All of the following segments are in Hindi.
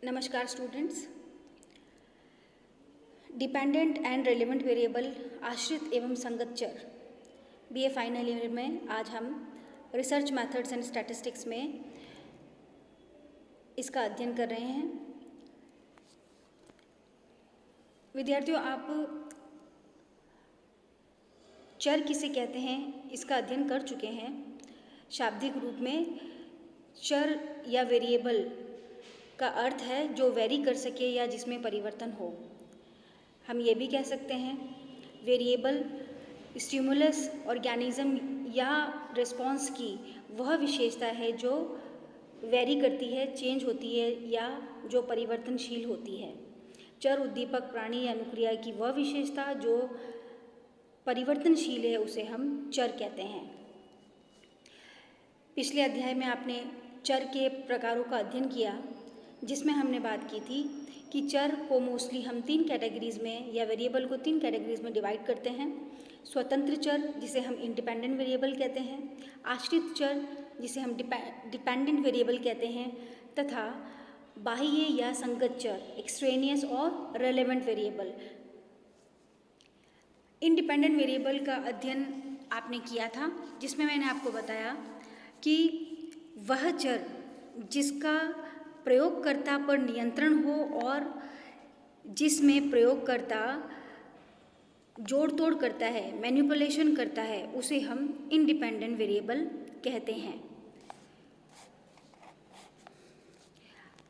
नमस्कार students. Dependent and relevant variable, आश्रित एवं संगत चर, बीए फाइनल ईयर में आज हम रिसर्च मेथड्स एंड स्टैटिस्टिक्स में इसका अध्ययन कर रहे हैं। विद्यार्थियों, आप चर किसे कहते हैं इसका अध्ययन कर चुके हैं। शाब्दिक रूप में चर या वेरिएबल का अर्थ है जो वेरी कर सके या जिसमें परिवर्तन हो। हम ये भी कह सकते हैं वेरिएबल स्टिमुलस ऑर्गेनिज्म या रिस्पॉन्स की वह विशेषता है जो वेरी करती है, चेंज होती है या जो परिवर्तनशील होती है। चर उद्दीपक प्राणी या अनुक्रिया की वह विशेषता जो परिवर्तनशील है उसे हम चर कहते हैं। पिछले अध्याय में आपने चर के प्रकारों का अध्ययन किया, जिसमें हमने बात की थी कि चर को मोस्टली हम 3 कैटेगरीज में या वेरिएबल को 3 कैटेगरीज में डिवाइड करते हैं। स्वतंत्र चर जिसे हम इंडिपेंडेंट वेरिएबल कहते हैं, आश्रित चर जिसे हम डिपेंडेंट वेरिएबल कहते हैं, तथा बाह्य या संगत चर एक्सट्रेनियस और रेलेवेंट वेरिएबल। इंडिपेंडेंट वेरिएबल का अध्ययन आपने किया था, जिसमें मैंने आपको बताया कि वह चर जिसका प्रयोगकर्ता पर नियंत्रण हो और जिसमें प्रयोगकर्ता जोड़ तोड़ करता है, मैनिपुलेशन करता है, उसे हम इंडिपेंडेंट वेरिएबल कहते हैं।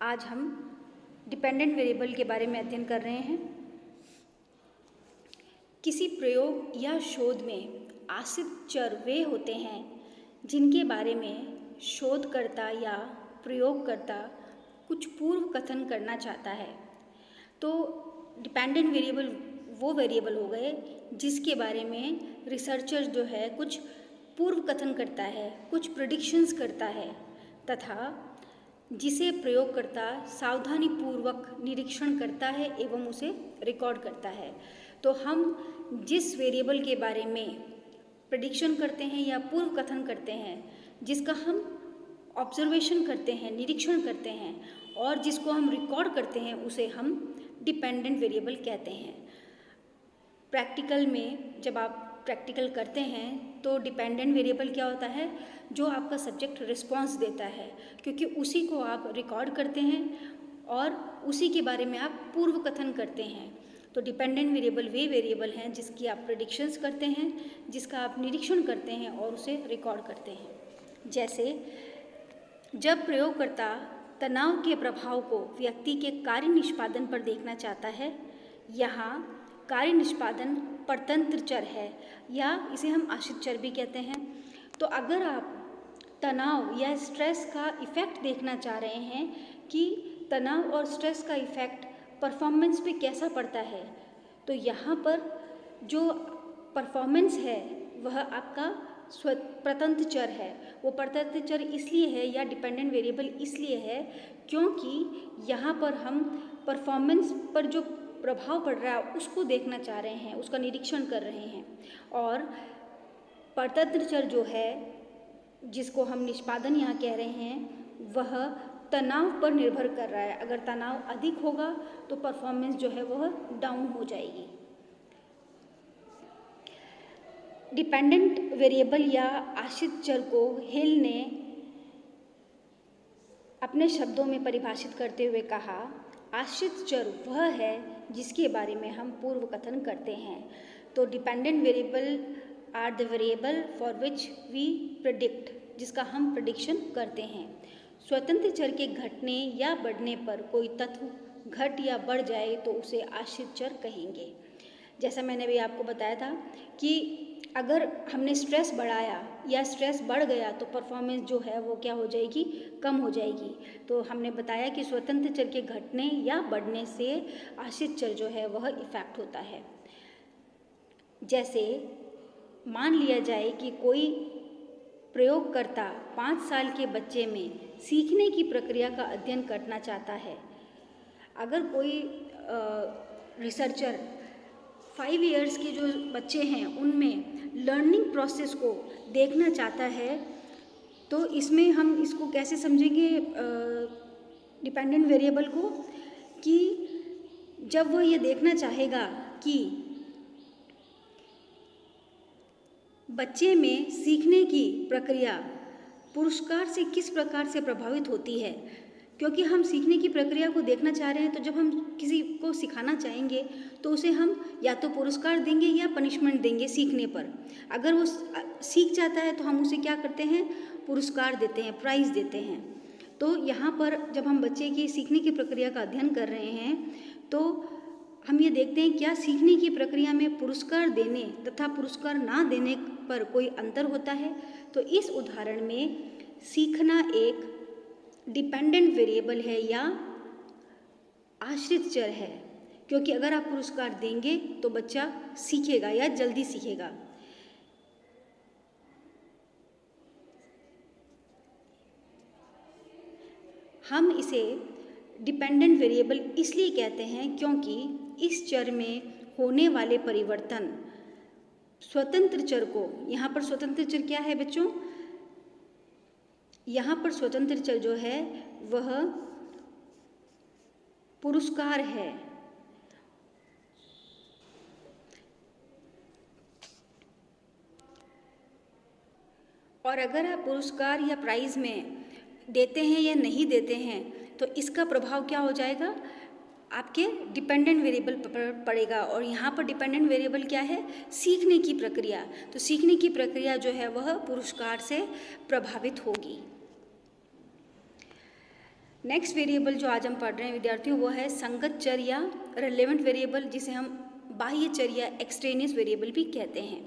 आज हम डिपेंडेंट वेरिएबल के बारे में अध्ययन कर रहे हैं। किसी प्रयोग या शोध में आश्रित चर वे होते हैं जिनके बारे में शोधकर्ता या प्रयोगकर्ता कुछ पूर्व कथन करना चाहता है। तो डिपेंडेंट वेरिएबल वो वेरिएबल हो गए जिसके बारे में रिसर्चर जो है कुछ पूर्व कथन करता है, कुछ प्रेडिक्शंस करता है, तथा जिसे प्रयोगकर्ता सावधानीपूर्वक निरीक्षण करता है एवं उसे रिकॉर्ड करता है। तो हम जिस वेरिएबल के बारे में प्रेडिक्शन करते हैं या पूर्व कथन करते हैं, जिसका हम ऑब्जर्वेशन करते हैं, निरीक्षण करते हैं, और जिसको हम रिकॉर्ड करते हैं, उसे हम डिपेंडेंट वेरिएबल कहते हैं। प्रैक्टिकल में जब आप प्रैक्टिकल करते हैं तो डिपेंडेंट वेरिएबल क्या होता है? जो आपका सब्जेक्ट रिस्पॉन्स देता है, क्योंकि उसी को आप रिकॉर्ड करते हैं और उसी के बारे में आप पूर्व कथन करते हैं। तो डिपेंडेंट वेरिएबल वे वेरिएबल हैं जिसकी आप प्रेडिक्शंस करते हैं, जिसका आप निरीक्षण करते हैं और उसे रिकॉर्ड करते हैं। जैसे जब प्रयोगकर्ता तनाव के प्रभाव को व्यक्ति के कार्य निष्पादन पर देखना चाहता है, यहाँ कार्य निष्पादन परतंत्र चर है या इसे हम आश्रित चर भी कहते हैं। तो अगर आप तनाव या स्ट्रेस का इफ़ेक्ट देखना चाह रहे हैं कि तनाव और स्ट्रेस का इफ़ेक्ट परफॉर्मेंस पे कैसा पड़ता है, तो यहाँ पर जो परफॉर्मेंस है वह आपका स्वतंत्र चर है। वो परतंत्र चर इसलिए है या डिपेंडेंट वेरिएबल इसलिए है क्योंकि यहाँ पर हम परफॉर्मेंस पर जो प्रभाव पड़ रहा है उसको देखना चाह रहे हैं, उसका निरीक्षण कर रहे हैं। और परतंत्र चर जो है जिसको हम निष्पादन यहाँ कह रहे हैं, वह तनाव पर निर्भर कर रहा है। अगर तनाव अधिक होगा तो परफॉर्मेंस जो है वह डाउन हो जाएगी। डिपेंडेंट वेरिएबल या आश्रित चर को हिल ने अपने शब्दों में परिभाषित करते हुए कहा, आश्रित चर वह है जिसके बारे में हम पूर्व कथन करते हैं। तो dependent variable are the variable for which we predict, जिसका हम प्रेडिक्शन करते हैं। स्वतंत्र चर के घटने या बढ़ने पर कोई तत्व घट या बढ़ जाए तो उसे आश्रित चर कहेंगे। जैसा मैंने भी आपको बताया था कि अगर हमने स्ट्रेस बढ़ाया या स्ट्रेस बढ़ गया तो परफॉर्मेंस जो है वो क्या हो जाएगी? कम हो जाएगी। तो हमने बताया कि स्वतंत्र चर के घटने या बढ़ने से आश्रित चर जो है वह इफेक्ट होता है। जैसे मान लिया जाए कि कोई प्रयोगकर्ता 5 साल के बच्चे में सीखने की प्रक्रिया का अध्ययन करना चाहता है। अगर कोई रिसर्चर 5 इयर्स के जो बच्चे हैं उनमें लर्निंग प्रोसेस को देखना चाहता है, तो इसमें हम इसको कैसे समझेंगे? डिपेंडेंट वेरिएबल को कि जब वो ये देखना चाहेगा कि बच्चे में सीखने की प्रक्रिया पुरस्कार से किस प्रकार से प्रभावित होती है, क्योंकि हम सीखने की प्रक्रिया को देखना चाह रहे हैं, तो जब हम किसी को सिखाना चाहेंगे तो उसे हम या तो पुरस्कार देंगे या पनिशमेंट देंगे सीखने पर। अगर वो सीख जाता है तो हम उसे क्या करते हैं, पुरस्कार देते हैं, प्राइज़ देते हैं। तो यहाँ पर जब हम बच्चे की सीखने की प्रक्रिया का अध्ययन कर रहे हैं तो हम ये देखते हैं क्या सीखने की प्रक्रिया में पुरस्कार देने तथा पुरस्कार ना देने पर कोई अंतर होता है। तो इस उदाहरण में सीखना एक डिपेंडेंट वेरिएबल है या आश्रित चर है, क्योंकि अगर आप पुरस्कार देंगे तो बच्चा सीखेगा या जल्दी सीखेगा। हम इसे डिपेंडेंट वेरिएबल इसलिए कहते हैं क्योंकि इस चर में होने वाले परिवर्तन स्वतंत्र चर को, यहाँ पर स्वतंत्र चर क्या है बच्चों, यहाँ पर स्वतंत्र चर जो है वह पुरस्कार है। और अगर आप पुरस्कार या प्राइज़ में देते हैं या नहीं देते हैं तो इसका प्रभाव क्या हो जाएगा, आपके डिपेंडेंट वेरिएबल पर पड़ेगा। और यहाँ पर डिपेंडेंट वेरिएबल क्या है, सीखने की प्रक्रिया। तो सीखने की प्रक्रिया जो है वह पुरस्कार से प्रभावित होगी। नेक्स्ट वेरिएबल जो आज हम पढ़ रहे हैं विद्यार्थियों वो है संगत चर या रिलेवेंट वेरिएबल, जिसे हम बाह्य चर या एक्सट्रेनियस वेरिएबल भी कहते हैं।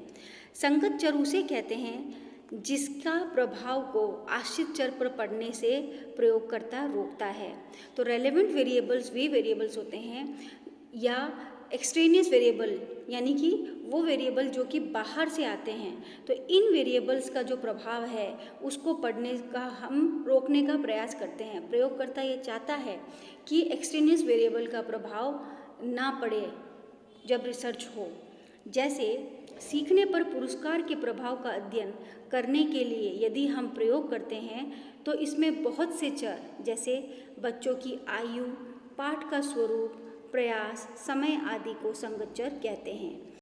संगत चर उसे कहते हैं जिसका प्रभाव को आश्रित चर पर पड़ने से प्रयोगकर्ता रोकता है। तो रेलेवेंट वेरिएबल्स वे वेरिएबल्स होते हैं या एक्सट्रेनियस वेरिएबल यानी कि वो वेरिएबल जो कि बाहर से आते हैं। तो इन वेरिएबल्स का जो प्रभाव है उसको पढ़ने का हम रोकने का प्रयास करते हैं। प्रयोगकर्ता ये चाहता है कि एक्सट्रेनियस वेरिएबल का प्रभाव ना पड़े जब रिसर्च हो। जैसे सीखने पर पुरस्कार के प्रभाव का अध्ययन करने के लिए यदि हम प्रयोग करते हैं तो इसमें बहुत से चर जैसे बच्चों की आयु, पाठ का स्वरूप, प्रयास, समय आदि को संगत चर कहते हैं।